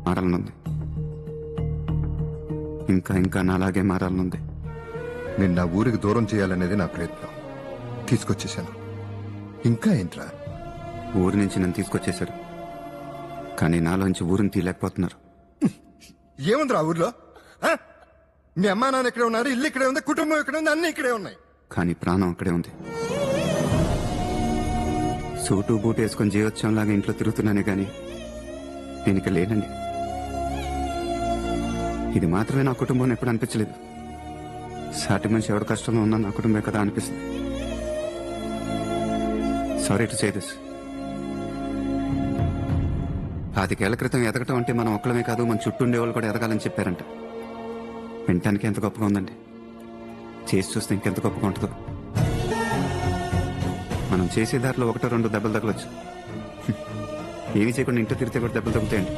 మారాలనుంది. ఇంకా ఇంకా నాలాగే మారాలనుంది. నేను నా ఊరికి దూరం చేయాలనేది నా ప్రయత్నం. తీసుకొచ్చేసాను. ఇంకా ఏంట్రా? ఊరి నుంచి నన్ను తీసుకొచ్చేశారు, కానీ నాలోంచి ఊరిని తీయలేకపోతున్నారు. ఏముందిరా ఊర్లో? ఆ? మీ అమ్మా నాన్న ఇక్కడే ఉన్నారు, ఇల్లు ఇక్కడే ఉంది, కుటుంబం ఇక్కడే ఉంది, అన్ని ఇక్కడే ఉన్నాయి. కానీ ప్రాణం అక్కడే ఉంది. సూటు బూటు వేసుకొని జీవోత్సవంలాగా ఇంట్లో తిరుగుతున్నానే గాని నేను ఇక లేనండి. ఇది మాత్రమే నా కుటుంబం ఎప్పుడు అనిపించలేదు. సాటి మనిషి ఎవరి కష్టంలో ఉన్నా నా కుటుంబమే కదా అనిపిస్తుంది. Sorry to say this. 5 ఏళ్ల క్రితం ఎదగటం అంటే మనం ఒక్కడమే కాదు, మన చుట్టూ ఉండేవాళ్ళు కూడా ఎదగాలని చెప్పారంట. వినటానికి ఎంత గొప్పగా ఉందండి. చేసి చూస్తే ఇంకెంత గొప్పగా ఉంటుందో. మనం చేసే దారిలో 1-2 దెబ్బలు తగలొచ్చు. ఏమీ చేయకుండా ఇంట్లో తిరిగితే కూడా దెబ్బలు తగ్గుతాయండి.